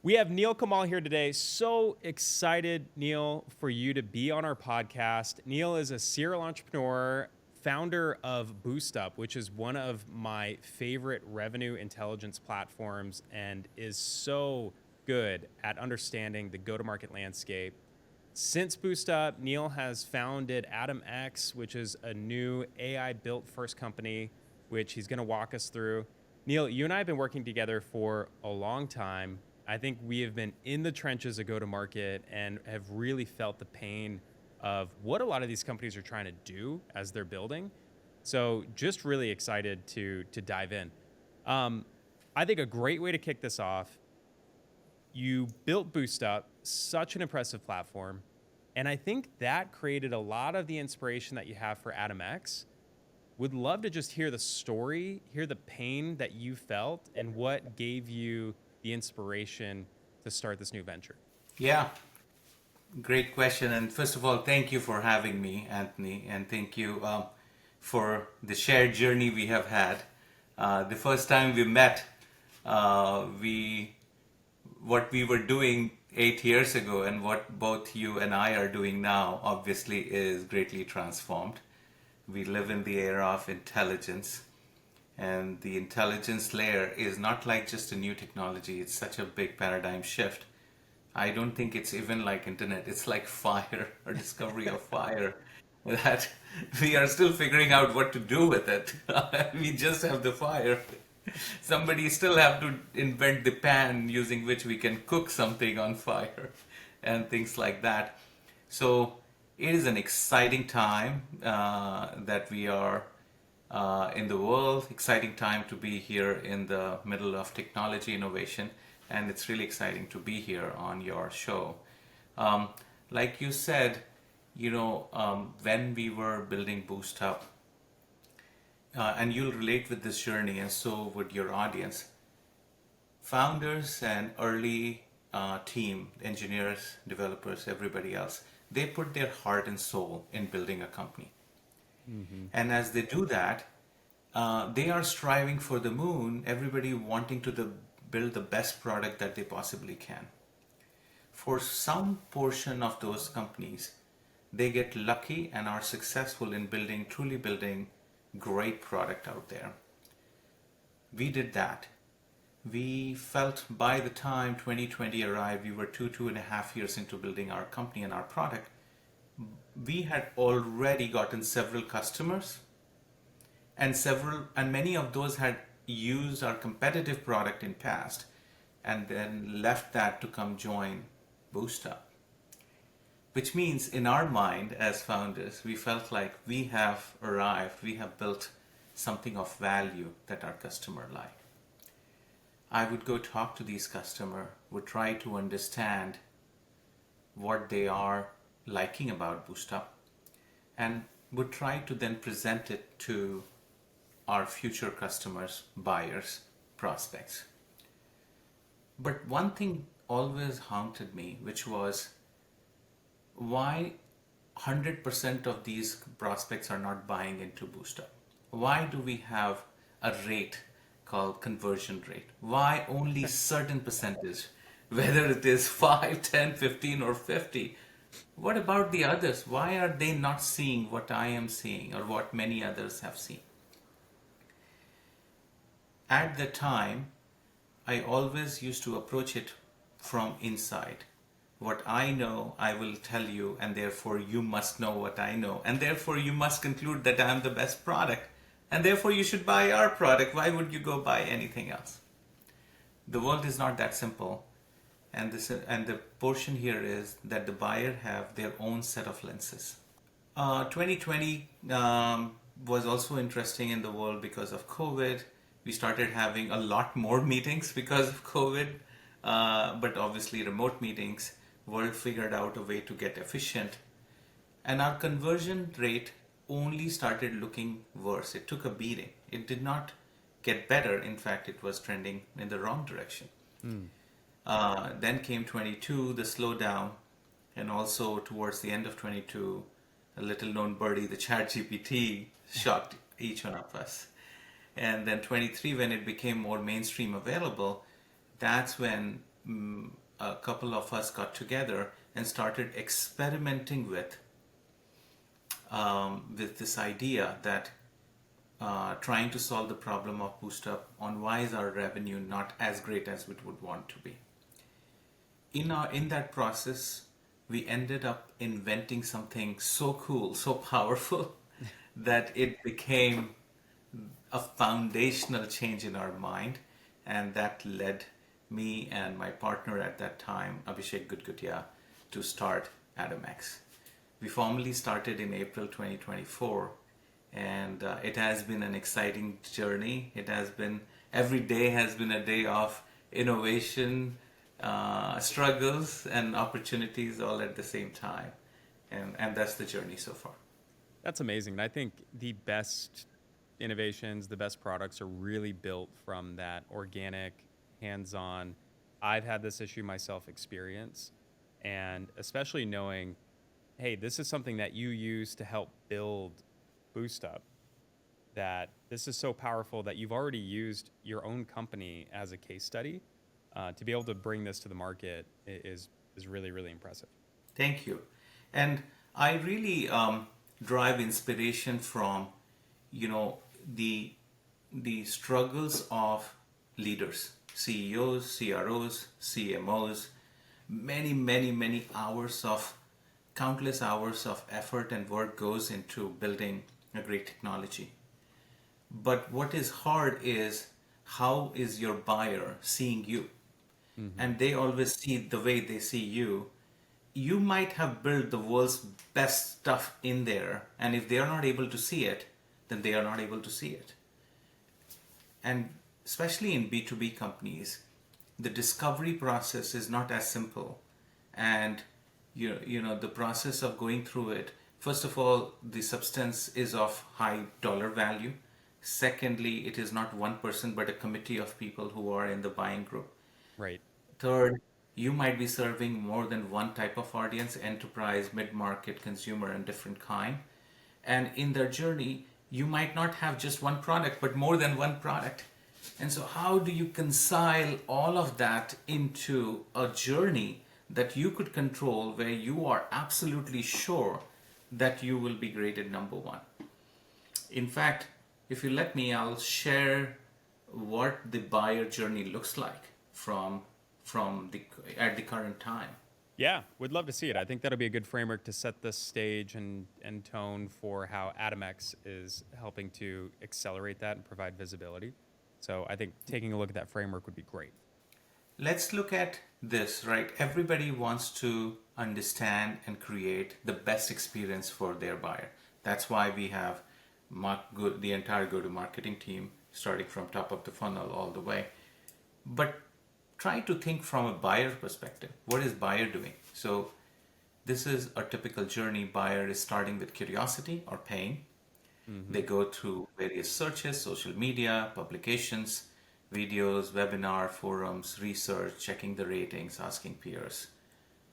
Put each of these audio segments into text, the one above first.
We have Neel Kamal here today. So excited, Neel, for you to be on our podcast. Neel is a serial entrepreneur, founder of BoostUp, which is one of my favorite revenue intelligence platforms and is so good at understanding the go-to-market landscape. Since BoostUp, Neel has founded AdamX, which is a new AI-built first company, which he's going to walk us through. Neel, you and I have been working together for a long time. I think we have been in the trenches of go-to-market and have really felt the pain of what a lot of these companies are trying to do as they're building. So just really excited to dive in. I think a great way to kick this off, you built BoostUp, such an impressive platform. And I think that created a lot of the inspiration that you have for AdamX. Would love to just hear the story, hear the pain that you felt, and what gave you the inspiration to start this new venture. Yeah, great question. And first of all, thank you for having me, Anthony, and thank you for the shared journey we have had. The first time we met, we what we were doing 8 years ago and what both you and I are doing now obviously is greatly transformed. We live in the era of intelligence, and the intelligence layer is not like just a new technology. It's such a big paradigm shift. I don't think it's even like internet. It's like fire or discovery of fire that we are still figuring out what to do with it. We just have the fire. Somebody still have to invent the pan using which we can cook something on fire and things like that. So it is an exciting time that we are in the world, exciting time to be here in the middle of technology innovation, and it's really exciting to be here on your show. Um, like you said, when we were building Boost Up, and you'll relate with this journey, and so would your audience. Founders and early team, engineers, developers, everybody else, they put their heart and soul in building a company. Mm-hmm. And as they do that, they are striving for the moon, everybody wanting to build the best product that they possibly can. For some portion of those companies, they get lucky and are successful in truly building great product out there. We did that. We felt by the time 2020 arrived, we were 2.5 years into building our company and our product. We had already gotten several customers, and many of those had used our competitive product in past and then left that to come join BoostUp. Which means in our mind as founders, we felt like we have arrived, we have built something of value that our customer like. I would go talk to these customers, would try to understand what they are liking about BoostUp, and would try to then present it to our future customers, buyers, prospects. But one thing always haunted me, which was why 100% of these prospects are not buying into BoostUp? Why do we have a rate called conversion rate? Why only certain percentage, whether it is 5, 10, 15, or 50? What about the others? Why are they not seeing what I am seeing or what many others have seen? At the time, I always used to approach it from inside. What I know, I will tell you, and therefore you must know what I know. And therefore you must conclude that I am the best product. And therefore you should buy our product. Why would you go buy anything else? The world is not that simple. And the portion here is that the buyer have their own set of lenses. 2020 was also interesting in the world because of COVID. We started having a lot more meetings because of COVID, but obviously remote meetings. World figured out a way to get efficient, and our conversion rate only started looking worse. It took a beating. It did not get better. In fact, it was trending in the wrong direction. Mm. Then came 22, the slowdown, and also towards the end of 22, a little known birdie, the ChatGPT, shocked each one of us. And then 23, when it became more mainstream available, that's when a couple of us got together and started experimenting with this idea that trying to solve the problem of BoostUp on why is our revenue not as great as we would want to be. In that process, we ended up inventing something so cool, so powerful, that it became a foundational change in our mind, and that led me and my partner at that time, Abhishek Gudgutia, to start AdamX. We formally started in April 2024, and it has been an exciting journey. It has been, every day has been a day of innovation, struggles, and opportunities all at the same time. And that's the journey so far. That's amazing. And I think the best innovations, the best products are really built from that organic, hands on. I've had this issue myself experience, and especially knowing, hey, this is something that you use to help build BoostUp, that this is so powerful that you've already used your own company as a case study. To be able to bring this to the market is really, really impressive. Thank you. And I really drive inspiration from, you know, the struggles of leaders, CEOs, CROs, CMOs, many hours of, countless hours of effort and work goes into building a great technology. But what is hard is, how is your buyer seeing you? And they always see the way they see you. You might have built the world's best stuff in there, and if they are not able to see it, then they are not able to see it. And especially in B2B companies, the discovery process is not as simple. And the process of going through it, first of all, the substance is of high dollar value. Secondly, it is not one person but a committee of people who are in the buying group. Right. Third, you might be serving more than one type of audience: enterprise, mid-market, consumer, and different kind. And in their journey, you might not have just one product, but more than one product. And so how do you reconcile all of that into a journey that you could control, where you are absolutely sure that you will be graded number one? In fact, if you let me, I'll share what the buyer journey looks like from the at the current time. Yeah, would love to see it. I think that'll be a good framework to set the stage and tone for how AdamX is helping to accelerate that and provide visibility. So I think taking a look at that framework would be great. Let's look at this, right? Everybody wants to understand and create the best experience for their buyer. That's why we have the entire go-to-marketing team, starting from top of the funnel all the way. But try to think from a buyer perspective. What is buyer doing? So this is a typical journey. Buyer is starting with curiosity or pain. They go through various searches, social media, publications, videos, webinar, forums, research, checking the ratings, asking peers.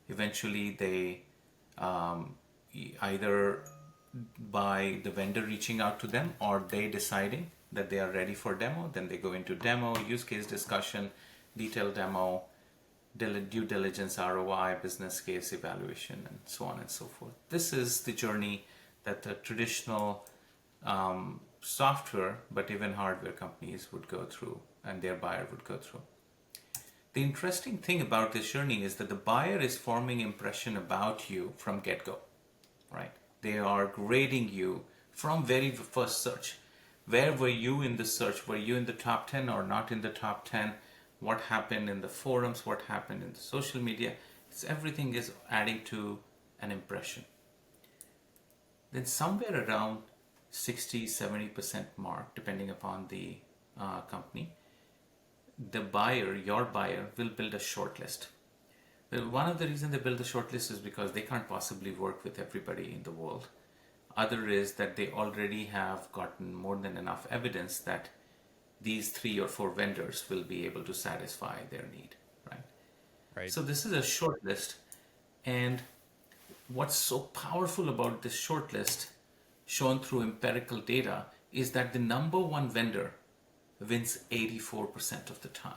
Eventually, they either by the vendor reaching out to them, or they deciding that they are ready for demo. Then they go into demo, use case discussion, detailed demo, due diligence, ROI, business case evaluation, and so on and so forth. This is the journey that the traditional software, but even hardware companies would go through, and their buyer would go through. The interesting thing about this journey is that the buyer is forming impression about you from get-go, right? They are grading you from very first search. Where were you in the search? Were you in the top 10 or not in the top 10? What happened in the forums? What happened in the social media? Everything is adding to an impression. Then somewhere around 60-70% mark, depending upon the company, the buyer, your buyer, will build a shortlist. Well, one of the reasons they build a shortlist is because they can't possibly work with everybody in the world. Other is that they already have gotten more than enough evidence that these 3 or 4 vendors will be able to satisfy their need, right? Right. So this is a shortlist, and what's so powerful about this shortlist, shown through empirical data, is that the number one vendor wins 84% of the time.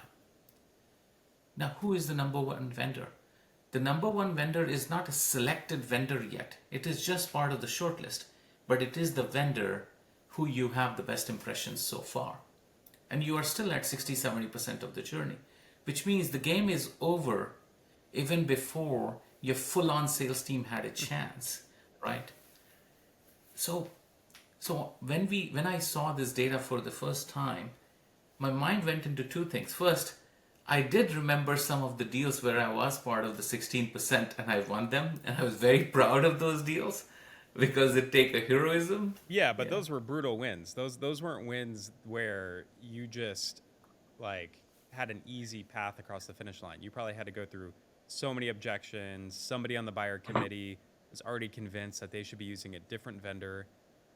Now, who is the number one vendor? The number one vendor is not a selected vendor yet. It is just part of the shortlist, but it is the vendor who you have the best impressions so far. And you are still at 60-70% of the journey, which means the game is over even before your full-on sales team had a chance, right? So, when I saw this data for the first time, my mind went into two things. First, I did remember some of the deals where I was part of the 16% and I won them, and I was very proud of those deals because it take a heroism. Yeah, but Yeah. those were brutal wins. Those weren't wins where you just like had an easy path across the finish line. You probably had to go through so many objections. Somebody on the buyer committee was already convinced that they should be using a different vendor.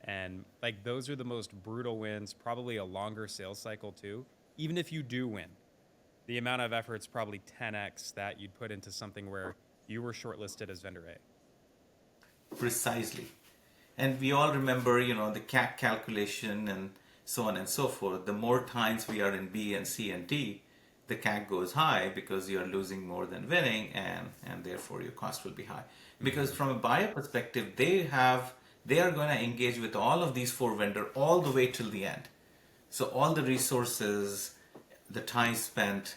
And like those are the most brutal wins, probably a longer sales cycle too. Even if you do win, the amount of effort's probably 10x that you'd put into something where you were shortlisted as vendor A. Precisely. And we all remember, the CAC calculation and so on and so forth. The more times we are in B and C and D, the CAC goes high because you're losing more than winning, and therefore your cost will be high. Because from a buyer perspective, they are going to engage with all of these four vendors all the way till the end. So all the resources, the time spent,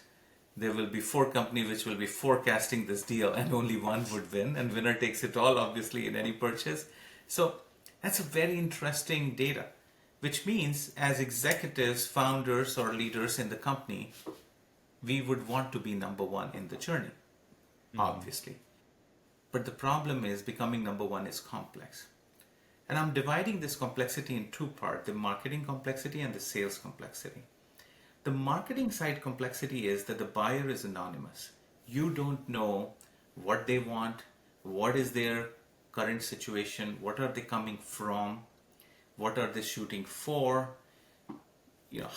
there will be four companies which will be forecasting this deal, and only one would win, and winner takes it all, obviously, in any purchase. So that's a very interesting data, which means as executives, founders, or leaders in the company, we would want to be number one in the journey, obviously. But the problem is becoming number one is complex. And I'm dividing this complexity in two parts, the marketing complexity and the sales complexity. The marketing side complexity is that the buyer is anonymous. You don't know what they want, what is their current situation, what are they coming from, what are they shooting for,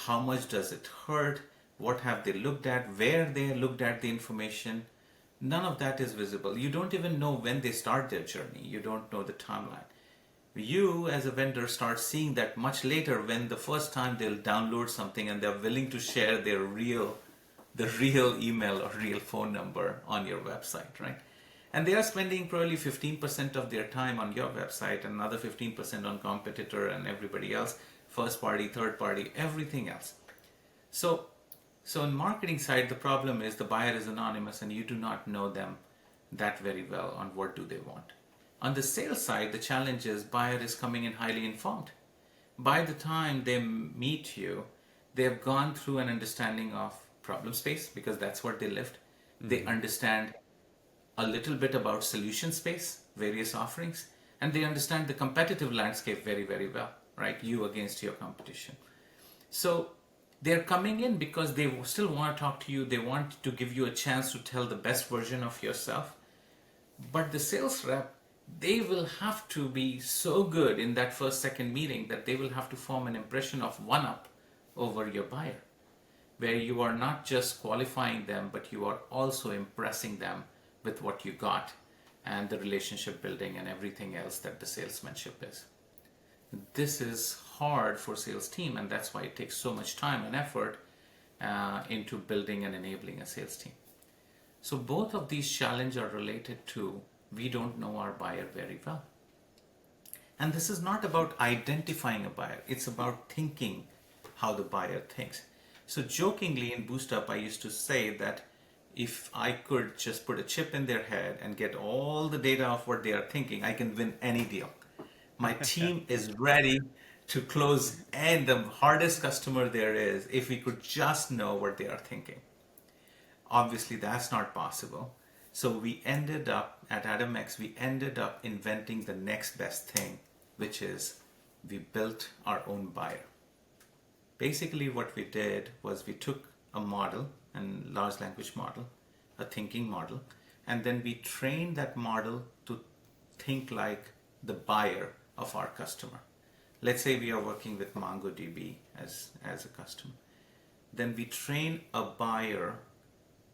how much does it hurt, what have they looked at, where they looked at the information. None of that is visible. You don't even know when they start their journey. You don't know the timeline. You as a vendor start seeing that much later, when the first time they'll download something and they're willing to share the real email or real phone number on your website, right? And they are spending probably 15% of their time on your website and another 15% on competitor and everybody else, first party, third party, everything else. So in marketing side, the problem is the buyer is anonymous and you do not know them that very well on what do they want. On the sales side, the challenge is buyer is coming in highly informed. By the time they meet you, they have gone through an understanding of problem space because that's what they lived. They understand a little bit about solution space, various offerings, and they understand the competitive landscape very, very well, right? You against your competition. So they're coming in because they still want to talk to you. They want to give you a chance to tell the best version of yourself. But the sales rep, they will have to be so good in that first, second meeting that they will have to form an impression of one-up over your buyer, where you are not just qualifying them, but you are also impressing them with what you got and the relationship building and everything else that the salesmanship is. This is hard for sales team, and that's why it takes so much time and effort into building and enabling a sales team. So both of these challenges are related to we don't know our buyer very well. And this is not about identifying a buyer. It's about thinking how the buyer thinks. So jokingly in BoostUp, I used to say that if I could just put a chip in their head and get all the data of what they are thinking, I can win any deal. My team is ready to close and the hardest customer there is if we could just know what they are thinking. Obviously, that's not possible. So we ended up at AdamX, we ended up inventing the next best thing, which is we built our own buyer. Basically, what we did was we took a model, a large language model, a thinking model, and then we trained that model to think like the buyer of our customer. Let's say we are working with MongoDB as a customer. Then we train a buyer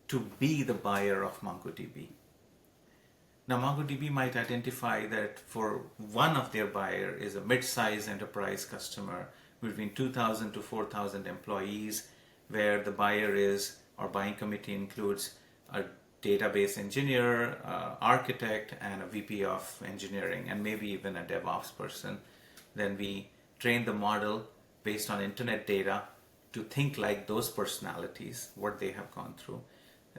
to be the buyer of MongoDB. Now, MongoDB might identify that for one of their buyer is a mid-sized enterprise customer between 2,000 to 4,000 employees, where the buyer is Our buying committee includes a database engineer, architect, and a VP of engineering, and maybe even a DevOps person. Then we train the model based on internet data to think like those personalities, what they have gone through.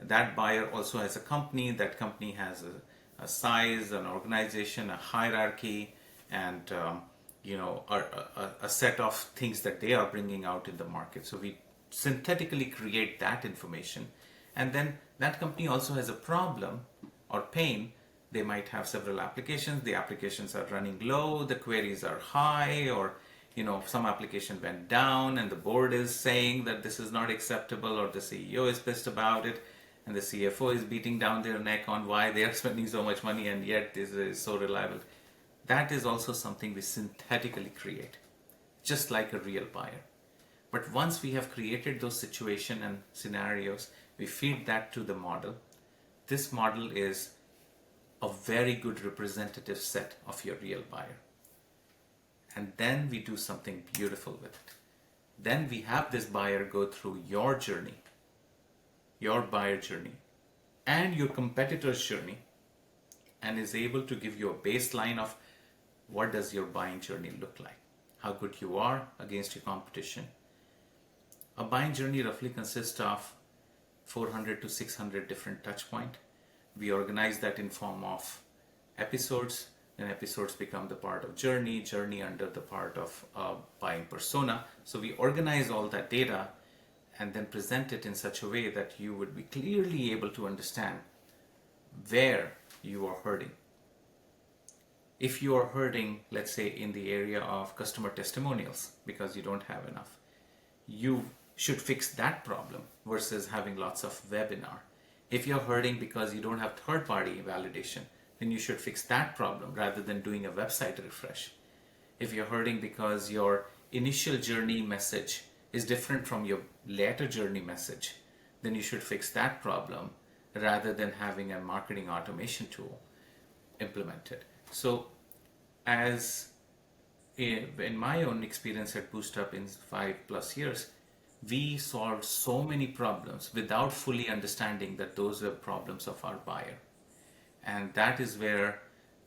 That buyer also has a company. That company has a size, an organization, a hierarchy, and a set of things that they are bringing out in the market. So we synthetically create that information, and then that company also has a problem or pain. They might have several applications. The applications are running low, the queries are high, or some application went down and the board is saying that this is not acceptable, or the CEO is pissed about it, and the CFO is beating down their neck on why they are spending so much money and yet this is so reliable. That is also something we synthetically create, just like a real buyer. But once we have created those situations and scenarios, we feed that to the model. This model is a very good representative set of your real buyer. And then we do something beautiful with it. Then we have this buyer go through your journey, your buyer journey, and your competitor's journey, and is able to give you a baseline of what does your buying journey look like, how good you are against your competition. A buying journey roughly consists of 400 to 600 different touch points. We organize that in form of episodes. Then episodes become the part of journey under the part of buying persona. So we organize all that data and then present it in such a way that you would be clearly able to understand where you are hurting. If you are hurting, let's say in the area of customer testimonials because you don't have enough, you should fix that problem versus having lots of webinar. If you're hurting because you don't have third-party validation, then you should fix that problem rather than doing a website refresh. If you're hurting because your initial journey message is different from your later journey message, then you should fix that problem rather than having a marketing automation tool implemented. So as in my own experience at BoostUp in 5+ years, we solved so many problems without fully understanding that those were problems of our buyer. And that is where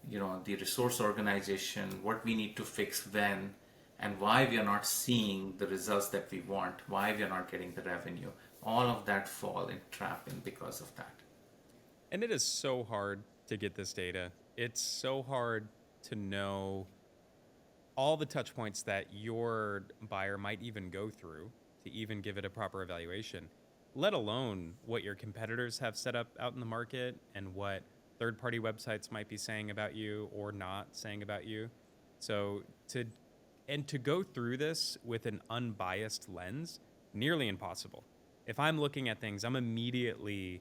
the resource organization, what we need to fix when, and why we are not seeing the results that we want, why we are not getting the revenue, all of that fall in trap in because of that. And it is so hard to get this data. It's so hard to know all the touch points that your buyer might even go through to even give it a proper evaluation, let alone what your competitors have set up out in the market and what third-party websites might be saying about you or not saying about you. So to go through this with an unbiased lens, nearly impossible. If I'm looking at things, I'm immediately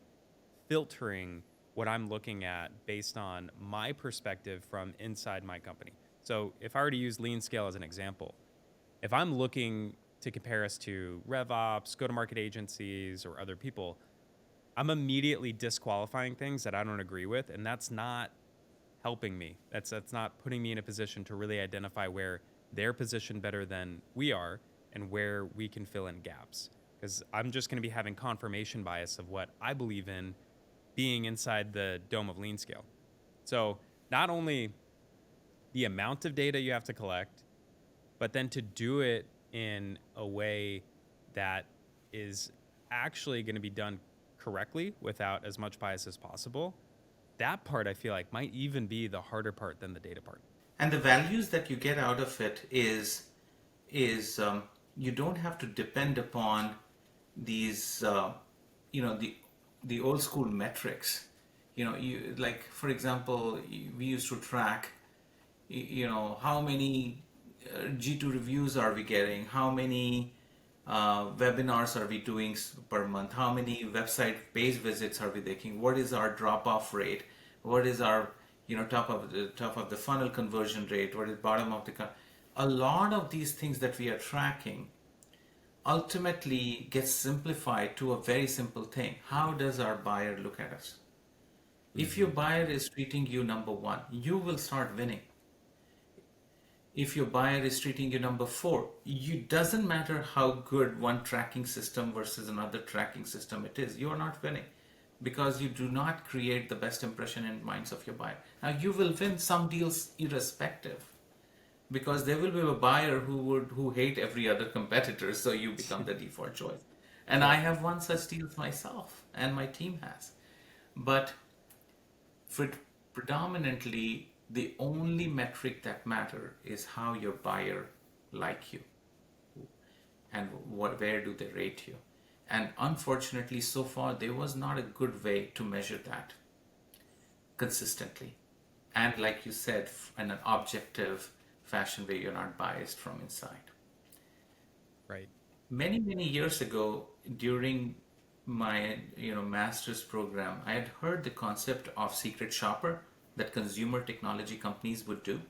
filtering what I'm looking at based on my perspective from inside my company. So if I were to use Lean Scale as an example, if I'm looking to compare us to RevOps, go-to-market agencies, or other people, I'm immediately disqualifying things that I don't agree with, and that's not helping me. That's not putting me in a position to really identify where they're positioned better than we are and where we can fill in gaps. Because I'm just going to be having confirmation bias of what I believe in being inside the dome of Lean Scale. So not only the amount of data you have to collect, but then to do it in a way that is actually going to be done correctly without as much bias as possible, that part I feel like might even be the harder part than the data part. And the values that you get out of it is you don't have to depend upon these the old school metrics. You like, for example, we used to track how many G2 reviews are we getting, how many webinars are we doing per month, how many website page visits are we taking, what is our drop-off rate, what is our top of the funnel conversion rate, what is bottom of the a lot of these things that we are tracking ultimately gets simplified to a very simple thing. How does our buyer look at us? If your buyer is treating you number one, you will start winning. if your buyer is treating you number four, you doesn't matter how good one tracking system versus another tracking system it is, you are not winning because you do not create the best impression in minds of your buyer. Now you will win some deals irrespective because there will be a buyer who hate every other competitor, so you become the default choice. And I Right. have won such deals myself, and my team has. But for predominantly, the only metric that matter is how your buyer like you and where do they rate you. And unfortunately, so far, there was not a good way to measure that consistently. And like you said, in an objective fashion where you're not biased from inside. Right. Many years ago, during my master's program, I had heard the concept of secret shopper that consumer technology companies would do.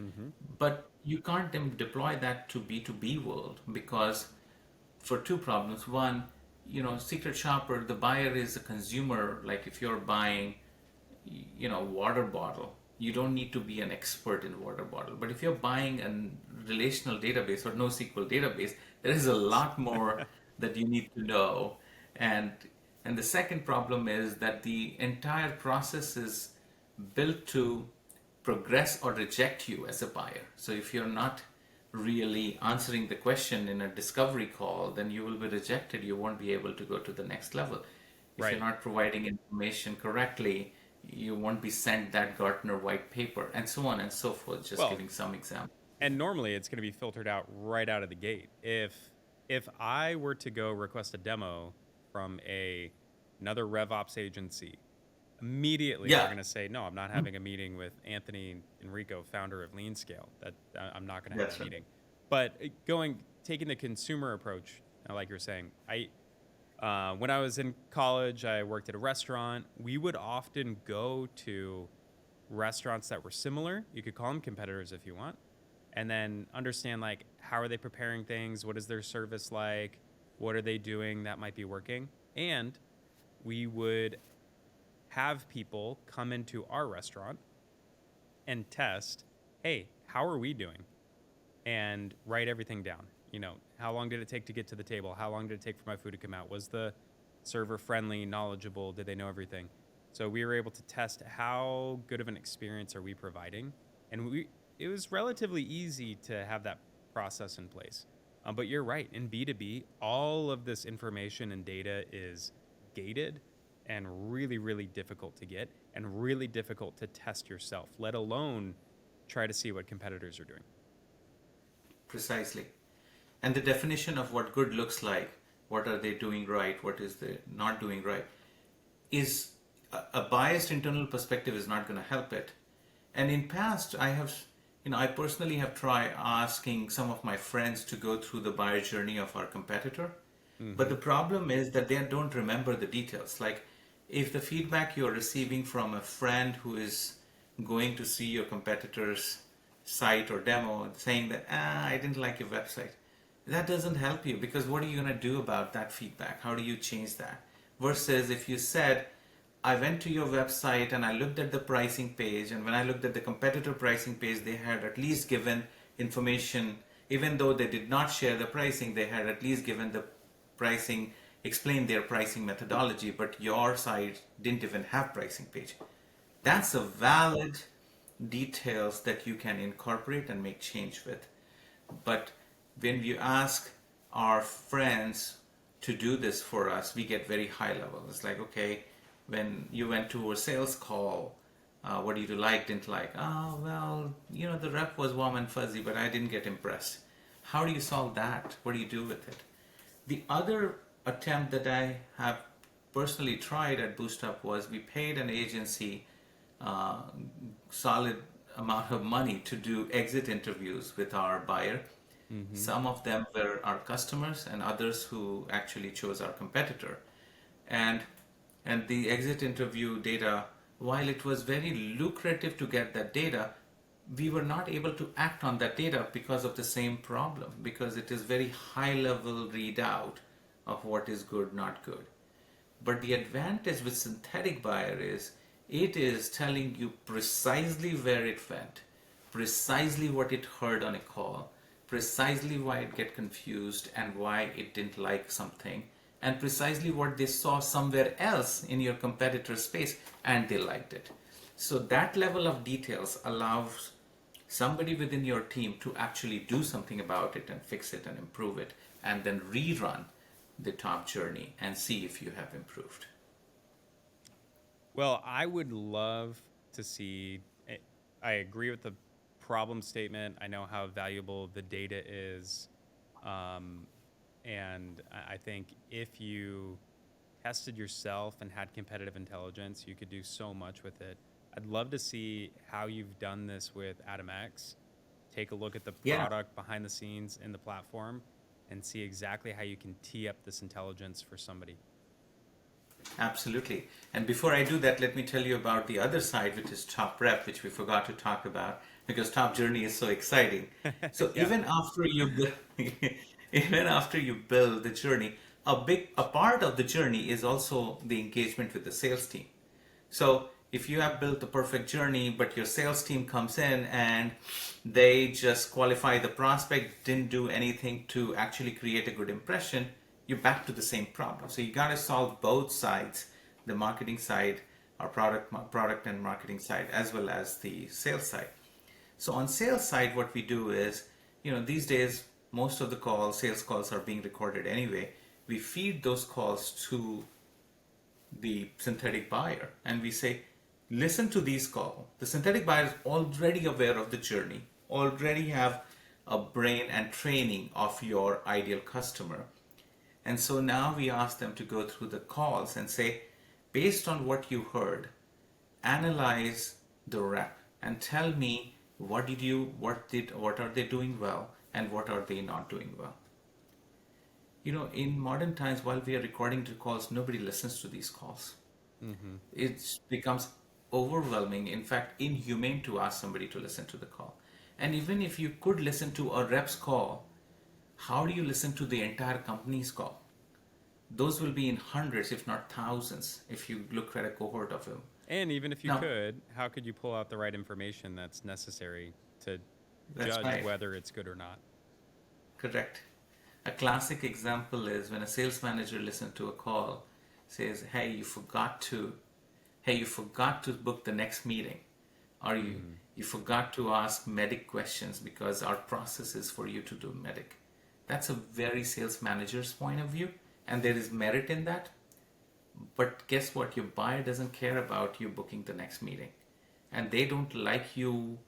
Mm-hmm. But you can't deploy that to B2B world because for two problems. One, secret shopper, the buyer is a consumer. Like if you're buying, water bottle, you don't need to be an expert in water bottle. But if you're buying a relational database or NoSQL database, there is a lot more that you need to know. And and the second problem is that the entire process is built to progress or reject you as a buyer. So if you're not really answering the question in a discovery call, then you will be rejected. You won't be able to go to the next level. If you're Right. not providing information correctly, you won't be sent that Gartner white paper, and so on and so forth, just Well, giving some examples. and normally it's going to be filtered out right out of the gate. If I were to go request a demo from another RevOps agency, immediately they're Yeah, going to say, "No, I'm not having a meeting with Anthony and Enrico, founder of Lean Scale. That I'm not going to have that's that right. meeting." But taking the consumer approach, like you're saying, when I was in college, I worked at a restaurant. We would often go to restaurants that were similar. You could call them competitors if you want, and then understand like how are they preparing things, what is their service like, what are they doing that might be working, and we would have people come into our restaurant and test, hey, how are we doing? And write everything down. How long did it take to get to the table? How long did it take for my food to come out? Was the server friendly, knowledgeable? Did they know everything? So we were able to test how good of an experience are we providing, and it was relatively easy to have that process in place. But you're right. In B2B, all of this information and data is gated and really, really difficult to get and really difficult to test yourself, let alone try to see what competitors are doing. Precisely. And the definition of what good looks like, what are they doing right, what is they not doing right, is a biased internal perspective is not going to help it. And in past, I personally have tried asking some of my friends to go through the buyer journey of our competitor. But Mm-hmm. the problem is that they don't remember the details. Like if the feedback you're receiving from a friend who is going to see your competitor's site or demo saying that, I didn't like your website, that doesn't help you because what are you going to do about that feedback? How do you change that? Versus if you said, I went to your website and I looked at the pricing page, and when I looked at the competitor pricing page, they had at least given information, even though they did not share the pricing, they had at least given the pricing, explained their pricing methodology, but your site didn't even have pricing page. That's a valid details that you can incorporate and make change with. But when you ask our friends to do this for us, we get very high level. It's like, okay, when you went to a sales call, what do you like, didn't like? Oh, well, the rep was warm and fuzzy, but I didn't get impressed. How do you solve that? What do you do with it? The other attempt that I have personally tried at BoostUp was we paid an agency uh, solid amount of money to do exit interviews with our buyer. Mm-hmm. Some of them were our customers and others who actually chose our competitor. And and the exit interview data, while it was very lucrative to get that data, we were not able to act on that data because of the same problem, because it is very high level readout of what is good, not good. But the advantage with synthetic buyer is it is telling you precisely where it went, precisely what it heard on a call, precisely why it get confused and why it didn't like something, and precisely what they saw somewhere else in your competitor space and they liked it. So that level of details allows somebody within your team to actually do something about it and fix it and improve it, and then rerun the top journey and see if you have improved. Well, I would love to see. I agree with the problem statement. I know how valuable the data is. Um, and I think if you tested yourself and had competitive intelligence, you could do so much with it. I'd love to see how you've done this with AdamX. Take a look at the Yeah, product behind the scenes in the platform and see exactly how you can tee up this intelligence for somebody. absolutely. And before I do that, let me tell you about the other side, which is top rep, which we forgot to talk about because top journey is so exciting. So Yeah. even after you build the journey, a part of the journey is also the engagement with the sales team. So if you have built the perfect journey, but your sales team comes in and they just qualify the prospect, didn't do anything to actually create a good impression, you're back to the same problem. So you got to solve both sides, the marketing side, our product and marketing side, as well as the sales side. So on sales side, what we do is, these days, most of the sales calls are being recorded anyway. We feed those calls to the synthetic buyer and we say, listen to these calls. The synthetic buyer is already aware of the journey, already have a brain and training of your ideal customer. And so now we ask them to go through the calls and say, based on what you heard, analyze the rep and tell me what are they doing well and what are they not doing well. In modern times, while we are recording the calls, nobody listens to these calls. Mm-hmm. It becomes overwhelming, in fact, inhumane to ask somebody to listen to the call. And even if you could listen to a rep's call, how do you listen to the entire company's call? Those will be in hundreds, if not thousands, if you look at a cohort of them. And even if you Now, could, how could you pull out the right information that's necessary to that's judge right, whether it's good or not? correct. A classic example is when a sales manager listens to a call, says, hey, you forgot to book the next meeting, or Mm-hmm. you forgot to ask medic questions because our process is for you to do medic. That's a very sales manager's point of view, and there is merit in that. But guess what? Your buyer doesn't care about you booking the next meeting, and they don't like you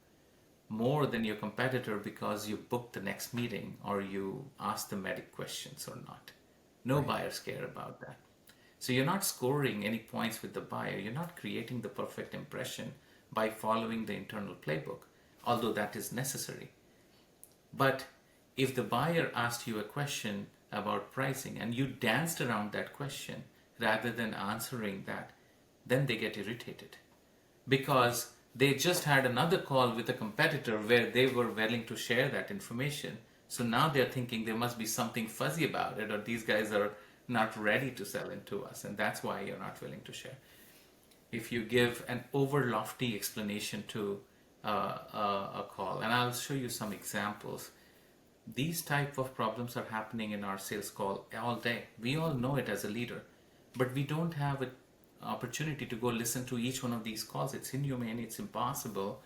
more than your competitor because you booked the next meeting or you asked the medic questions or not. No Right. buyers care about that. So you're not scoring any points with the buyer. You're not creating the perfect impression by following the internal playbook, although that is necessary. But if the buyer asked you a question about pricing and you danced around that question rather than answering that, then they get irritated because they just had another call with a competitor where they were willing to share that information. So now they're thinking there must be something fuzzy about it, or these guys are not ready to sell into us, and that's why you're not willing to share. If you give an over lofty explanation to a call, and I'll show you some examples. These type of problems are happening in our sales call all day. We all know it as a leader, but we don't have an opportunity to go listen to each one of these calls. It's inhumane, it's impossible,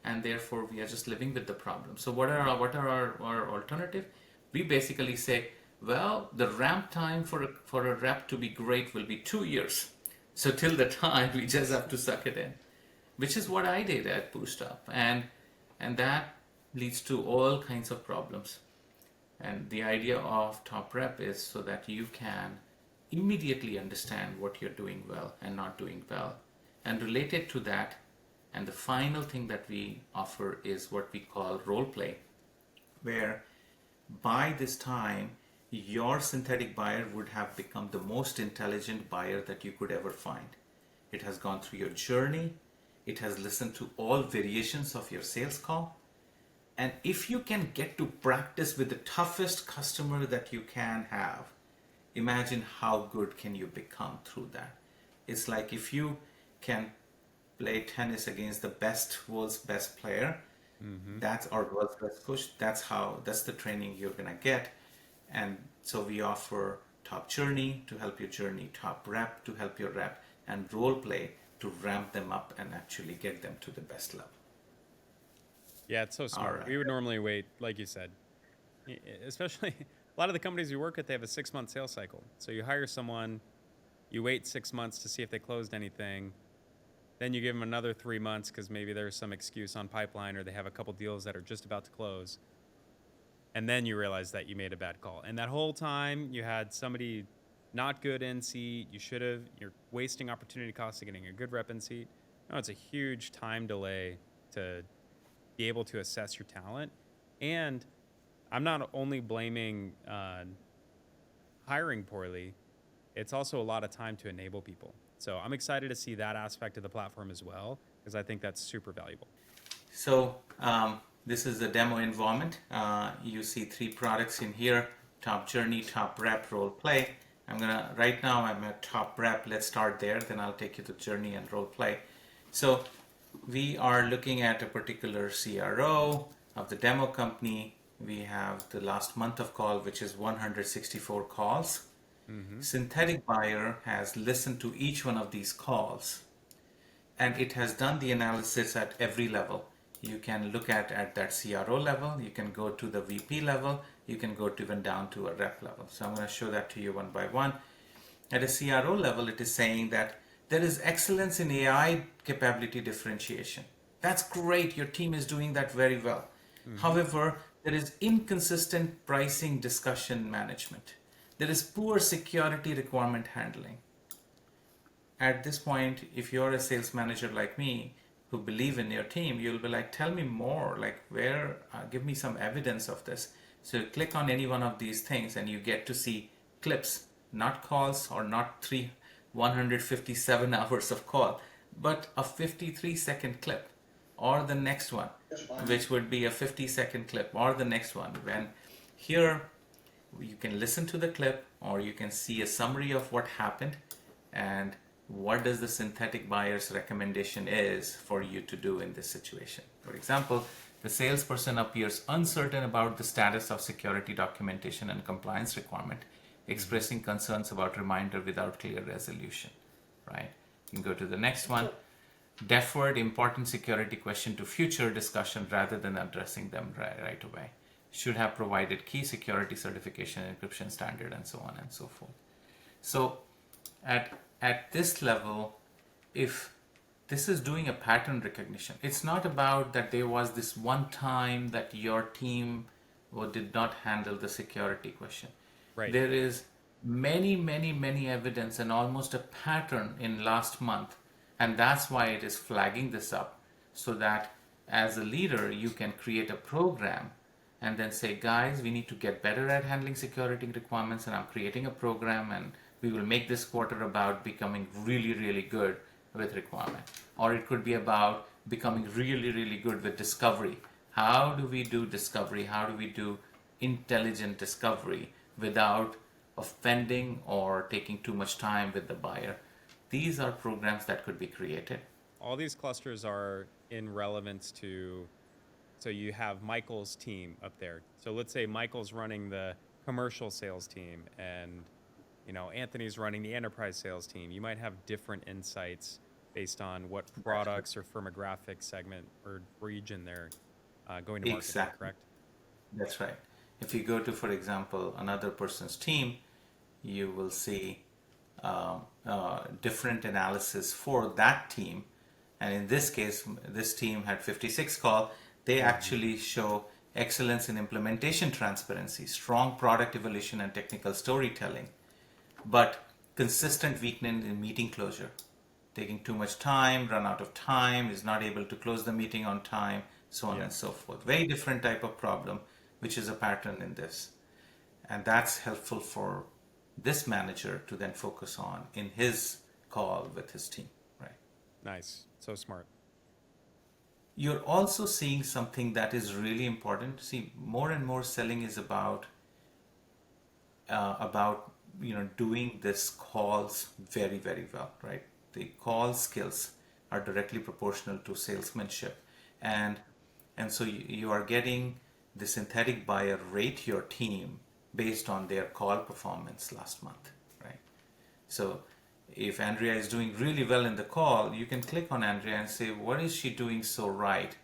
and therefore we are just living with the problem. So what are our alternative? We basically say, well, the ramp time for a rep to be great will be 2 years. So till the time we just have to suck it in, which is what I did at BoostUp, and that leads to all kinds of problems. And the idea of top rep is so that you can immediately understand what you're doing well and not doing well. And related to that, and the final thing that we offer is what we call role play, where by this time, your synthetic buyer would have become the most intelligent buyer that you could ever find. It has gone through your journey, it has listened to all variations of your sales call, and if you can get to practice with the toughest customer that you can have, imagine how good can you become through that. It's like if you can play tennis against the world's best player, Mm-hmm. That's our world's best push. That's the training you're gonna get. And so we offer top journey to help your journey, top rep to help your rep, and role play to ramp them up and actually get them to the best level. Yeah, it's so All smart. right. We would normally wait, like you said, especially a lot of the companies we work at, they have a 6 month sales cycle. So you hire someone, you wait 6 months to see if they closed anything. Then you give them another 3 months because maybe there's some excuse on pipeline or they have a couple deals that are just about to close. And then you realize that you made a bad call. And that whole time you had somebody not good in seat. You're wasting opportunity costs of getting a good rep in seat. No, it's a huge time delay to be able to assess your talent. And I'm not only blaming hiring poorly, it's also a lot of time to enable people. So I'm excited to see that aspect of the platform as well, because I think that's super valuable. So this is the demo environment. You see 3 products in here: top journey, top rep, role play. Right now I'm at top rep. Let's start there. Then I'll take you to journey and role play. So we are looking at a particular CRO of the demo company. We have the last month of call, which is 164 calls. Mm-hmm. Synthetic buyer has listened to each one of these calls, and it has done the analysis at every level. You can look at that CRO level, you can go to the VP level, you can go to even down to a rep level. So I'm going to show that to you one by one. At a CRO level, it is saying that there is excellence in AI capability differentiation. That's great, your team is doing that very well. Mm-hmm. However, there is inconsistent pricing discussion management. There is poor security requirement handling. At this point, if you're a sales manager like me who believe in your team, you'll be like, tell me more, like give me some evidence of this. So you click on any one of these things and you get to see clips, not calls or not 157 hours of call, but a 53-second clip or the next one, which would be a 50-second clip or the next one. When here you can listen to the clip or you can see a summary of what happened and what does the synthetic buyer's recommendation is for you to do in this situation. For example, the salesperson appears uncertain about the status of security documentation and compliance requirement, expressing concerns about reminder without clear resolution, right? You can go to the next one. Deferred important security question to future discussion rather than addressing them right away. Should have provided key security certification, encryption standard, and so on and so forth. So at this level, if this is doing a pattern recognition, it's not about that there was this one time that your team did not handle the security question. Right. There is many evidence and almost a pattern in last month, and that's why it is flagging this up, so that as a leader you can create a program and then say, guys, we need to get better at handling security requirements, and I'm creating a program, and we will make this quarter about becoming really good with requirement. Or it could be about becoming really good with discovery. How do we do discovery? How do we do intelligent discovery without offending or taking too much time with the buyer? These are programs that could be created. All these clusters are in relevance to, so you have Michael's team up there. So let's say Michael's running the commercial sales team and Anthony's running the enterprise sales team. You might have different insights based on what products or firmographic segment or region they're going to market. Exactly. Correct? That's right. If you go to, for example, another person's team, you will see different analysis for that team. And in this case, this team had 56 call. They actually show excellence in implementation transparency, strong product evolution and technical storytelling, but consistent weakness in meeting closure, taking too much time, run out of time, is not able to close the meeting on time, so on and so forth. Very different type of problem, which is a pattern in this. And that's helpful for this manager to then focus on in his call with his team, right? Nice. So smart. You're also seeing something that is really important. See, more and more selling is about doing this calls very well, right? The call skills are directly proportional to salesmanship, and And so you are getting the synthetic buyer rate your team based on their call performance last month, right? So if Andrea is doing really well in the call, you can click on Andrea and say, what is she doing so right?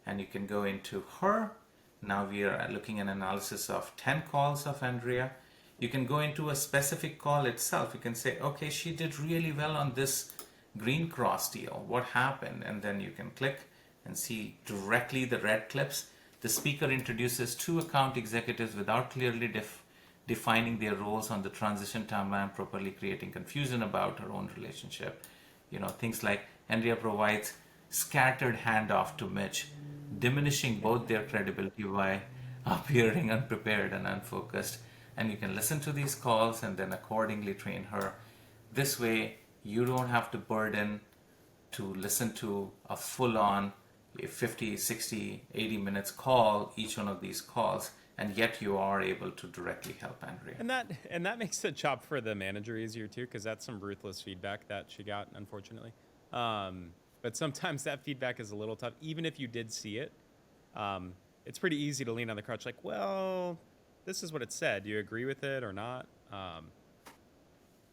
And you can go into her. Now we are looking at analysis of 10 calls of Andrea. You can go into a specific call itself. You can say, okay, she did really well on this green cross deal. What happened? And then you can click and see directly the red clips. The speaker introduces two account executives without clearly defining their roles on the transition timeline, properly creating confusion about her own relationship. Things like Andrea provides scattered handoff to Mitch, diminishing both their credibility by appearing unprepared and unfocused. And you can listen to these calls and then accordingly train her. This way, you don't have to burden to listen to a full-on 50, 60, 80 minutes call, each one of these calls, and yet you are able to directly help Andrea. And that makes the job for the manager easier too, because that's some ruthless feedback that she got, unfortunately. But sometimes that feedback is a little tough, even if you did see it. It's pretty easy to lean on the crutch, like, well, this is what it said. Do you agree with it or not?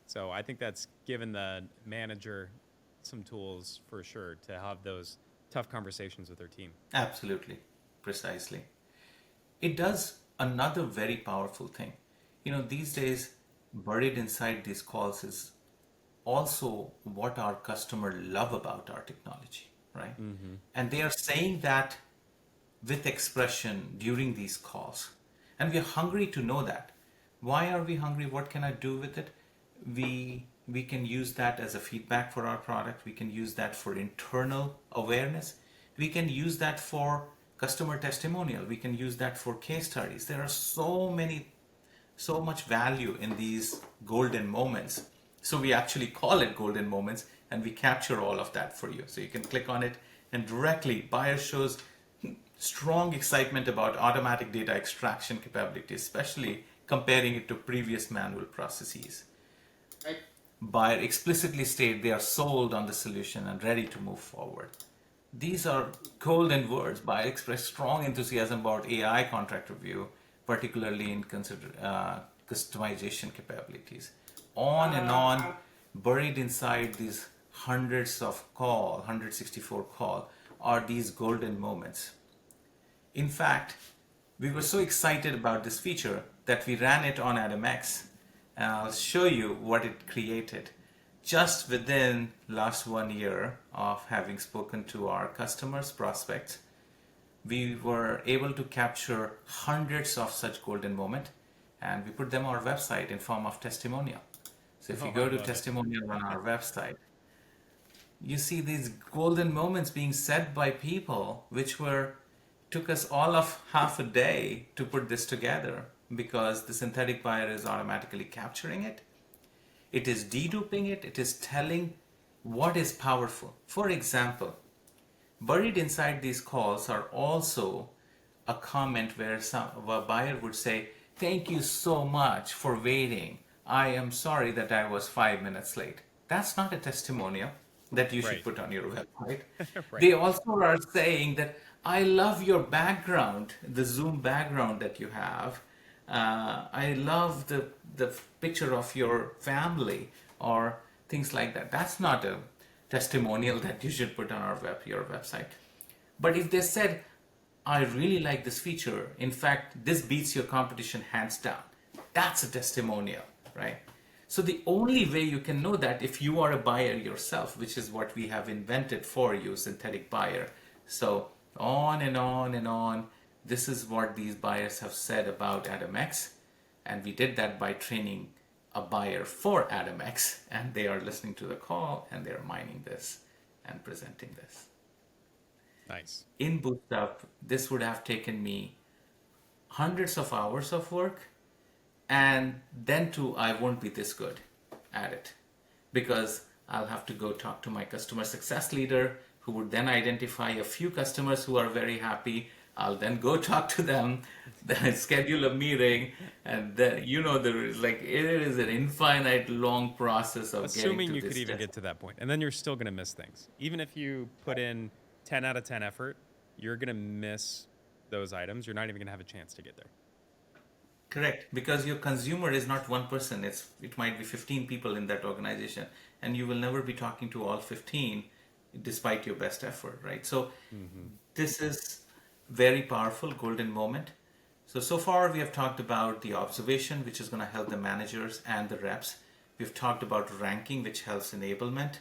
So I think that's given the manager some tools for sure to have those tough conversations with their team. Absolutely, precisely. It does another very powerful thing. These days, buried inside these calls is also what our customer love about our technology, right? Mm-hmm. And they are saying that with expression during these calls. And we are hungry to know that. Why are we hungry? What can I do with it? We can use that as a feedback for our product. We can use that for internal awareness. We can use that for customer testimonial. We can use that for case studies. There are so much value in these golden moments. So we actually call it golden moments, and we capture all of that for you. So you can click on it, and directly buyer shows strong excitement about automatic data extraction capability, especially comparing it to previous manual processes. Right. Buyer explicitly state they are sold on the solution and ready to move forward. These are golden words. Buyer express strong enthusiasm about AI contract review, particularly in customization capabilities. On and on, buried inside these hundreds of 164 call, are these golden moments. In fact, we were so excited about this feature that we ran it on AdamX, and I'll show you what it created. Just within last 1 year of having spoken to our customers, prospects, we were able to capture hundreds of such golden moments, and we put them on our website in form of testimonial. So if you go to testimonial on our website, you see these golden moments being said by people, which took us all of half a day to put this together, because the synthetic buyer is automatically capturing it. It is deduping it. It is telling what is powerful. For example, buried inside these calls are also a comment where a buyer would say, "Thank you so much for waiting. I am sorry that I was 5 minutes late." That's not a testimonial that you should Right. put on your website. Right. They also are saying that, "I love your background, the Zoom background that you have. I love the picture of your family," or things like that. That's not a testimonial that you should put on your website. But if they said, "I really like this feature. In fact, this beats your competition hands down," that's a testimonial, right? So the only way you can know that if you are a buyer yourself, which is what we have invented for you, synthetic buyer. So on and on and on. This is what these buyers have said about AdamX, and we did that by training a buyer for AdamX, and they are listening to the call and they're mining this and presenting this. Nice. In BoostUp, this would have taken me hundreds of hours of work, and then too, I won't be this good at it, because I'll have to go talk to my customer success leader, who would then identify a few customers who are very happy. I'll then go talk to them, then schedule a meeting, and then there is it is an infinite long process of Assuming getting you to could this even get to that point, and then you're still going to miss things, even if you put in 10 out of 10 effort. you're going to miss those items. You're not even going to have a chance to get there. Correct, because your consumer is not one person. It might be 15 people in that organization, and you will never be talking to all 15, despite your best effort, right? So Mm-hmm. this is very powerful golden moment. So far we have talked about the observation, which is going to help the managers and the reps. We've talked about ranking, which helps enablement.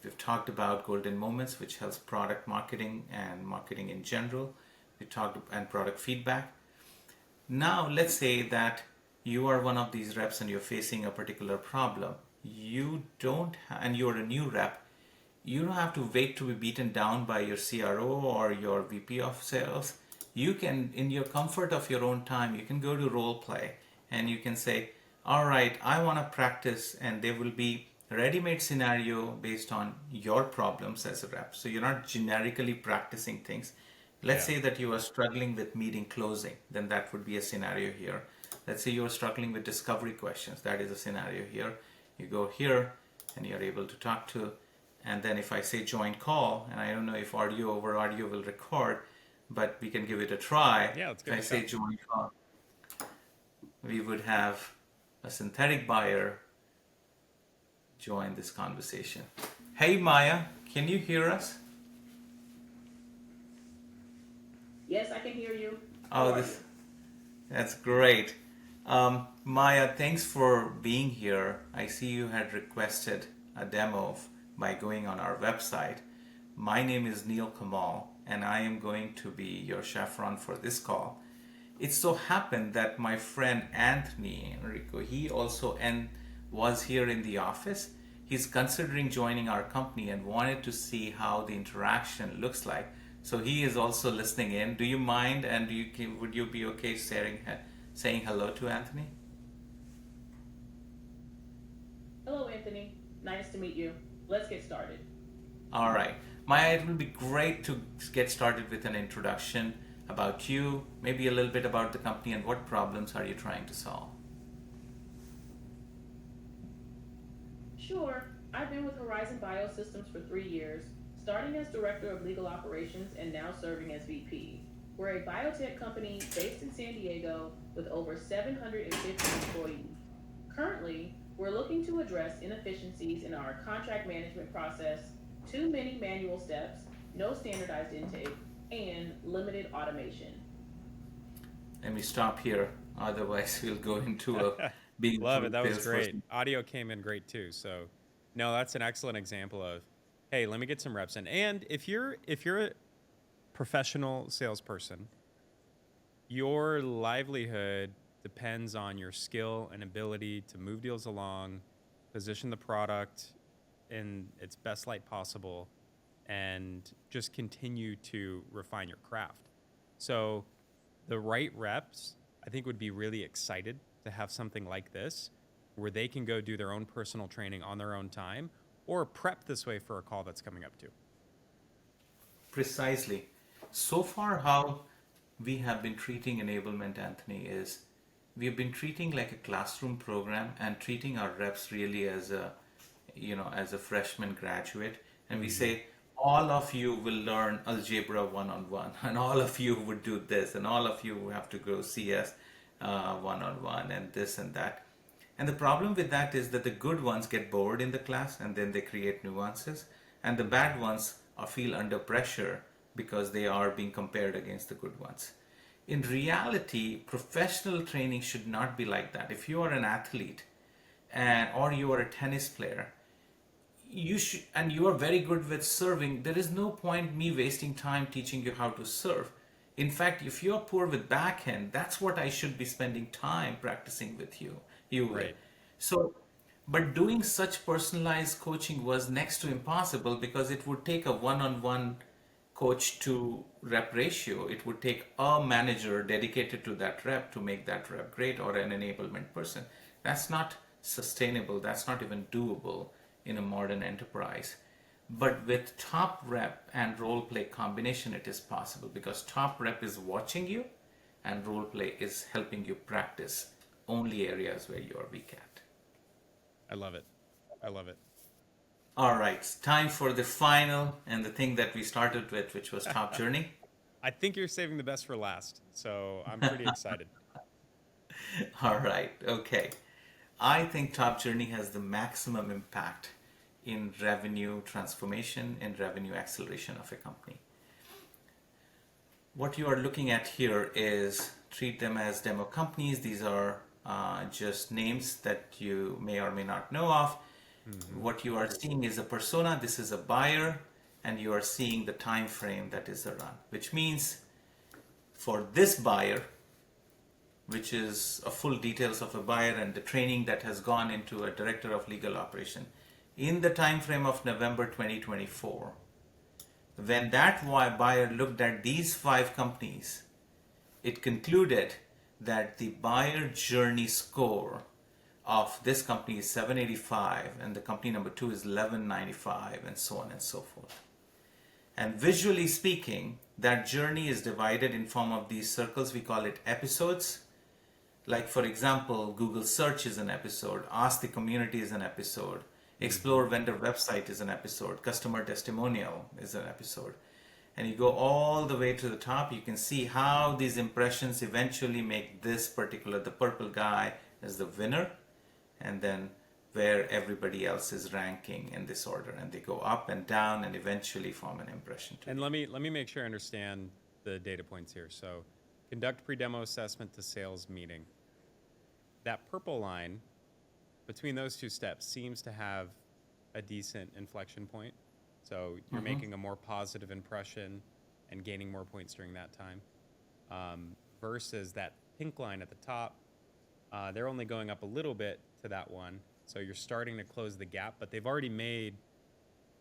We've talked about golden moments, which helps product marketing and marketing in general. We talked and product feedback. Now, let's say that you are one of these reps and you're facing a particular problem. And you're a new rep. You don't have to wait to be beaten down by your CRO or your VP of sales. You can, in your comfort of your own time, you can go to role play and you can say, all right, I want to practice, and there will be a ready-made scenario based on your problems as a rep. So you're not generically practicing things. Let's Yeah. say that you are struggling with meeting closing, then that would be a scenario here. Let's say you are struggling with discovery questions, that is a scenario here. You go here and you're able to talk to, and then if I say join call, and I don't know if audio over audio will record, but we can give it a try. Yeah, let's If give I it a say shot. join call, we would have a synthetic buyer join this conversation. Hey Maya, can you hear us? Yes, I can hear you. How Oh, are you? that's great. Maya, thanks for being here. I see you had requested a demo by going on our website. My name is Neel Kamal, and I am going to be your chaperone for this call. It so happened that my friend Anthony Enrico, he also was here in the office. He's considering joining our company and wanted to see how the interaction looks like. So he is also listening in. Do you mind, and would you be okay saying hello to Anthony? Hello, Anthony. Nice to meet you. Let's get started. All right. Maya, it will be great to get started with an introduction about you, maybe a little bit about the company, and what problems are you trying to solve. Sure, I've been with Horizon Biosystems for 3 years, starting as Director of Legal Operations and now serving as VP. We're a biotech company based in San Diego with over 750 employees. Currently, we're looking to address inefficiencies in our contract management process, too many manual steps, no standardized intake, and limited automation. Let me stop here, otherwise we'll go into a being a Love it. full That was great. salesperson. Audio came in great too. So, no, that's an excellent example of, hey, let me get some reps in. And if you're a professional salesperson, your livelihood depends on your skill and ability to move deals along, position the product in its best light possible, and just continue to refine your craft. So, the right reps, I think, would be really excited to have something like this where they can go do their own personal training on their own time or prep this way for a call that's coming up too. Precisely. So far, how we have been treating enablement, Anthony, is we have been treating like a classroom program and treating our reps really as as a freshman graduate. And we Mm-hmm. say, all of you will learn algebra one-on-one, and all of you would do this, and all of you have to go CS one-on-one, and this and that. And the problem with that is that the good ones get bored in the class and then they create nuances, and the bad ones feel under pressure because they are being compared against the good ones. In reality, professional training should not be like that. If you are an athlete or you are a tennis player, you should, and you are very good with serving, there is no point me wasting time teaching you how to serve. In fact, if you're poor with backhand, that's what I should be spending time practicing with you with. Right. So, but doing such personalized coaching was next to impossible because it would take a one-on-one coach to rep ratio. It would take a manager dedicated to that rep to make that rep great, or an enablement person. That's not sustainable. That's not even doable in a modern enterprise. But with top rep and role play combination, it is possible because top rep is watching you and role play is helping you practice only areas where you are weak at. I love it. I love it. All right, time for the final and the thing that we started with, which was top journey. I think you're saving the best for last, so I'm pretty excited. All right, okay. I think Top Journey has the maximum impact in revenue transformation and revenue acceleration of a company. What you are looking at here is treat them as demo companies. These are just names that you may or may not know of. What you are seeing is a persona. This is a buyer, and you are seeing the time frame that is the run, which means for this buyer, which is a full details of a buyer and the training that has gone into a director of legal operation in the time frame of November 2024. When that buyer looked at these 5 companies, it concluded that the buyer journey score of this company is 785 and the company number 2 is 1195, and so on and so forth. And visually speaking, that journey is divided in form of these circles. We call it episodes. Like, for example, Google search is an episode, ask the community is an episode, explore vendor website is an episode, customer testimonial is an episode. And you go all the way to the top, you can see how these impressions eventually make this particular, the purple guy as the winner, and then where everybody else is ranking in this order. And they go up and down and eventually form an impression. And let me make sure I understand the data points here. So conduct pre-demo assessment to sales meeting. That purple line between those 2 steps seems to have a decent inflection point. So you're making a more positive impression and gaining more points during that time. Versus that pink line at the top, they're only going up a little bit to that one. So you're starting to close the gap, but they've already made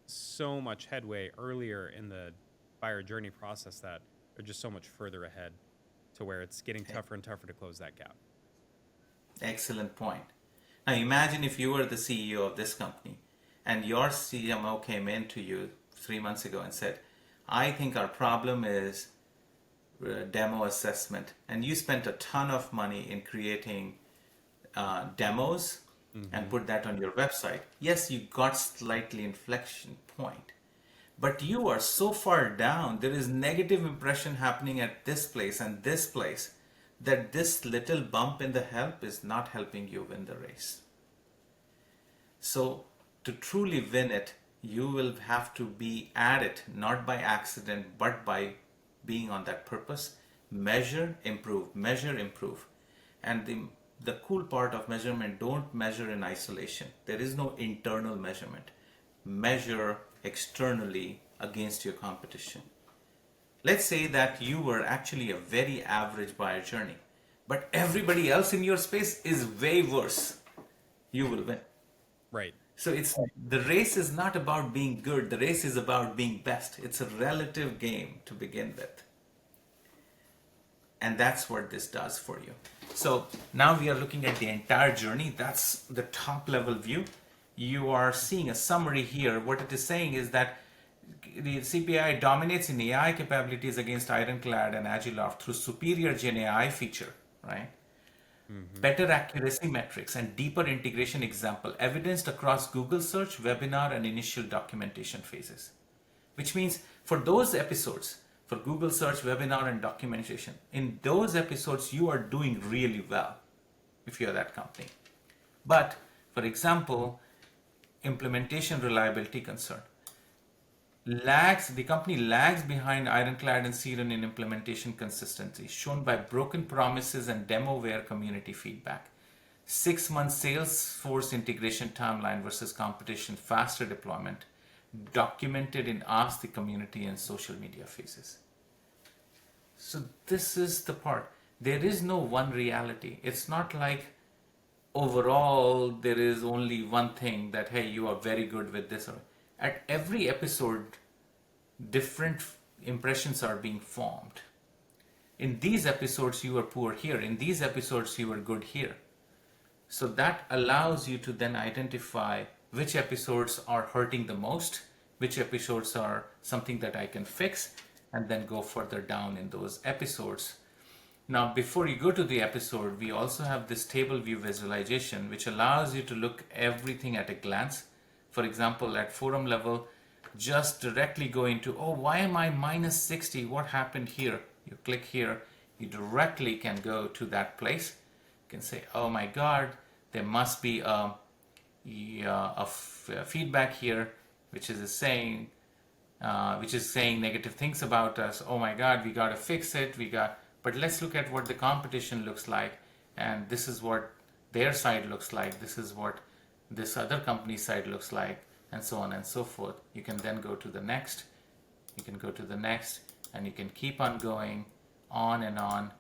so much headway earlier in the buyer journey process that they're just so much further ahead to where it's getting tougher and tougher to close that gap. Excellent point. Now imagine if you were the CEO of this company and your CMO came in to you 3 months ago and said, I think our problem is demo assessment, and you spent a ton of money in creating demos and put that on your website. Yes, you got slightly inflection point, but you are so far down, there is negative impression happening at this place and this place, that this little bump in the help is not helping you win the race. So to truly win it, you will have to be at it, not by accident, but by being on that purpose. Measure, improve, measure, improve. And the cool part of measurement, don't measure in isolation. There is no internal measurement. Measure externally against your competition. Let's say that you were actually a very average buyer journey, but everybody else in your space is way worse. You will win. Right. So the race is not about being good. The race is about being best. It's a relative game to begin with. And that's what this does for you. So now we are looking at the entire journey. That's the top level view. You are seeing a summary here. What it is saying is that the CPI dominates in AI capabilities against Ironclad and Agiloft through superior Gen AI feature, right? Better accuracy metrics and deeper integration example evidenced across Google search, webinar, and initial documentation phases. Which means for those episodes, for Google search, webinar, and documentation, in those episodes, you are doing really well if you're that company. But for example, implementation reliability concern. The company lags behind Ironclad and Siren in implementation consistency, shown by broken promises and demoware community feedback. 6-month Salesforce integration timeline versus competition, faster deployment, documented in Ask the Community and social media phases. So this is the part. There is no one reality. It's not like overall there is only one thing that, hey, you are very good with this. At every episode, different impressions are being formed. In these episodes, you are poor here. In these episodes, you are good here. So that allows you to then identify which episodes are hurting the most, which episodes are something that I can fix, and then go further down in those episodes. Now, before you go to the episode, we also have this table view visualization, which allows you to look everything at a glance. For example, at forum level, just directly go into, oh, why am I minus 60? What happened here? You click here, you directly can go to that place. You can say, oh my God, there must be a feedback here, which is saying negative things about us. Oh my God, we got to fix it. But let's look at what the competition looks like, and this is what their side looks like. This is what this other company's side looks like, and so on and so forth. You can then go to the next. You can go to the next, and you can keep on going on and on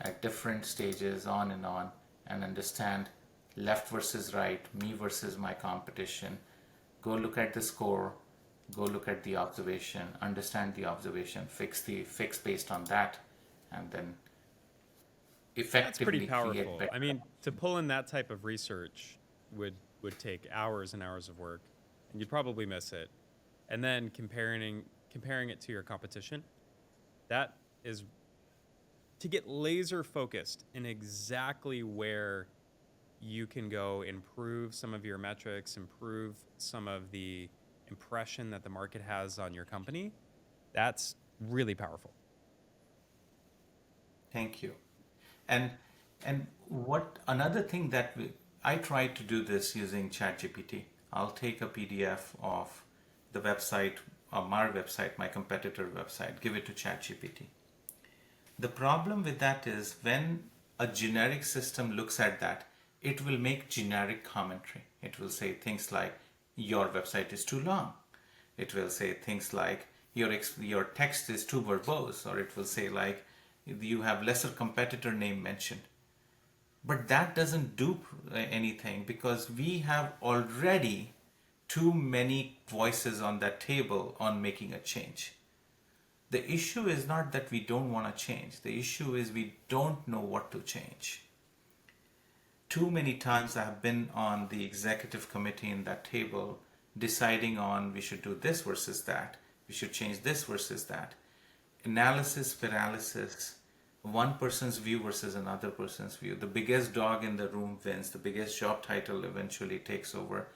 at different stages, on, and understand left versus right, me versus my competition. Go look at the score, go look at the observation, understand the observation, fix based on that, and then That's effectively pretty create powerful. better. I mean, to pull in that type of research would take hours and hours of work, and you'd probably miss it. And then comparing it to your competition, that is to get laser focused in exactly where you can go improve some of your metrics, improve some of the impression that the market has on your company. That's really powerful. Thank you. And what another thing that I try to do this using ChatGPT. I'll take a PDF of the website, my website, my competitor website, give it to ChatGPT. The problem with that is when a generic system looks at that, it will make generic commentary. It will say things like, your website is too long. It will say things like, your text is too verbose, or it will say like, you have lesser competitor name mentioned. But that doesn't do anything because we have already too many voices on that table on making a change. The issue is not that we don't want to change. The issue is we don't know what to change. Too many times I have been on the executive committee in that table deciding on we should do this versus that. We should change this versus that. Analysis paralysis, one person's view versus another person's view. The biggest dog in the room wins. The biggest job title eventually takes over.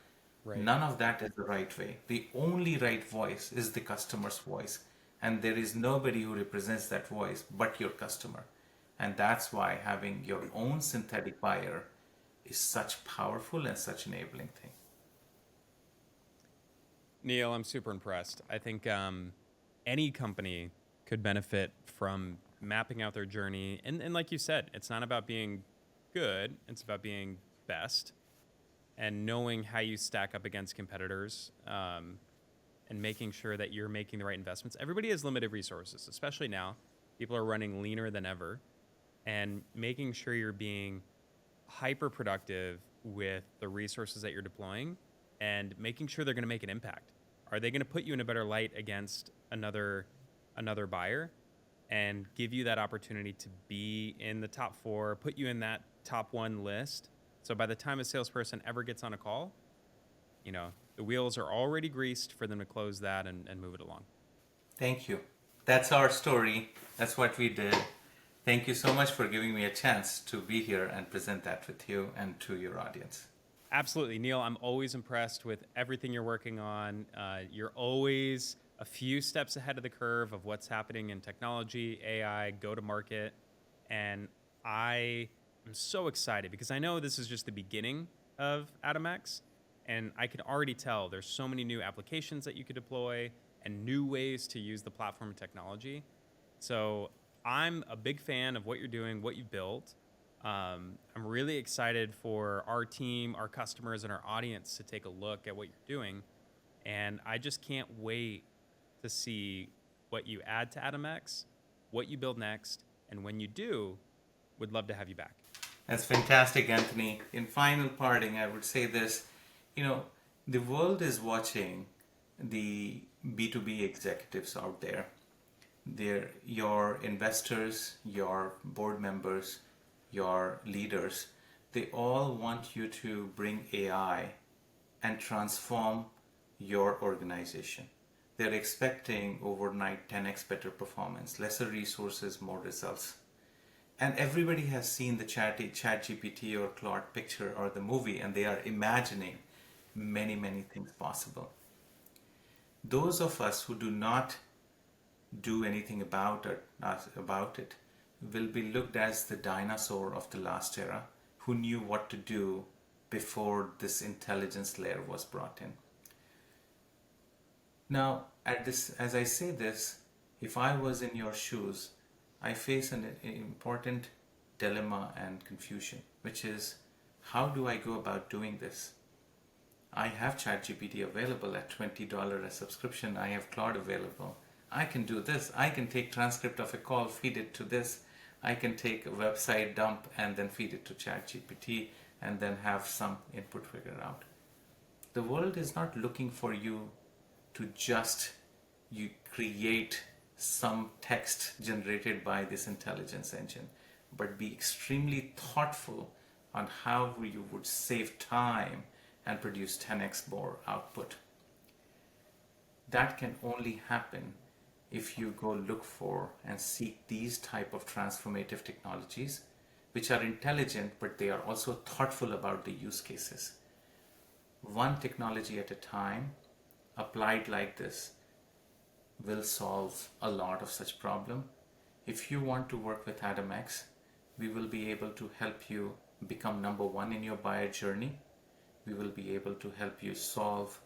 Right. None of that is the right way. The only right voice is the customer's voice. And there is nobody who represents that voice but your customer. And that's why having your own synthetic buyer is such powerful and such enabling thing. Neel, I'm super impressed. I think any company could benefit from mapping out their journey. And like you said, it's not about being good, it's about being best and knowing how you stack up against competitors and making sure that you're making the right investments. Everybody has limited resources, especially now. People are running leaner than ever, and making sure you're being hyper productive with the resources that you're deploying and making sure they're going to make an impact. Are they going to put you in a better light against another buyer and give you that opportunity to be in the top 4, put you in that top 1 list? So by the time a salesperson ever gets on a call, you know, the wheels are already greased for them to close that and move it along. Thank you. That's our story. That's what we did. Thank you so much for giving me a chance to be here and present that with you and to your audience. Absolutely, Neel. I'm always impressed with everything you're working on. You're always a few steps ahead of the curve of what's happening in technology, AI, go-to-market. And I am so excited because I know this is just the beginning of AdamX. And I can already tell there's so many new applications that you could deploy and new ways to use the platform and technology. So I'm a big fan of what you're doing, what you've built. I'm really excited for our team, our customers, and our audience to take a look at what you're doing. And I just can't wait to see what you add to AdamX, what you build next, and when you do, would love to have you back. That's fantastic, Anthony. In final parting, I would say this, the world is watching the B2B executives out there. They're your investors, your board members, your leaders. They all want you to bring AI and transform your organization. They're expecting overnight 10x better performance, lesser resources, more results. And everybody has seen the ChatGPT or Claude picture or the movie, and they are imagining many, many things possible. Those of us who do not do anything about it will be looked as the dinosaur of the last era who knew what to do before this intelligence layer was brought in. Now, as I say this, if I was in your shoes, I face an important dilemma and confusion, which is, how do I go about doing this? I have ChatGPT available at $20 a subscription. I have Claude available. I can do this. I can take transcript of a call, feed it to this. I can take a website dump and then feed it to ChatGPT and then have some input figured out. The world is not looking for you to just you create some text generated by this intelligence engine, but be extremely thoughtful on how you would save time and produce 10x more output. That can only happen if you go look for and seek these type of transformative technologies, which are intelligent, but they are also thoughtful about the use cases. One technology at a time, applied like this, will solve a lot of such problem. If you want to work with AdamX, we will be able to help you become number one in your buyer journey. We will be able to help you solve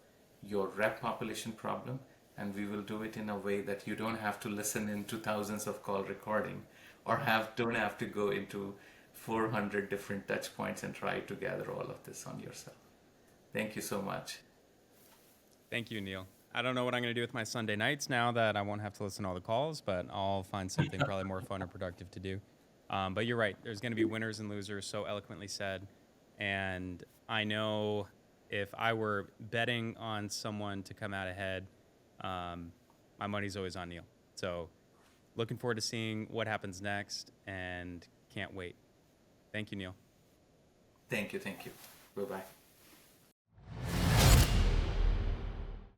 your rep population problem, and we will do it in a way that you don't have to listen into thousands of call recording or don't have to go into 400 different touch points and try to gather all of this on yourself. Thank you so much. Thank you, Neel. I don't know what I'm going to do with my Sunday nights now that I won't have to listen to all the calls, but I'll find something probably more fun or productive to do. But you're right. There's going to be winners and losers, so eloquently said. And I know if I were betting on someone to come out ahead, my money's always on Neel. So looking forward to seeing what happens next and can't wait. Thank you, Neel. Thank you. Bye-bye.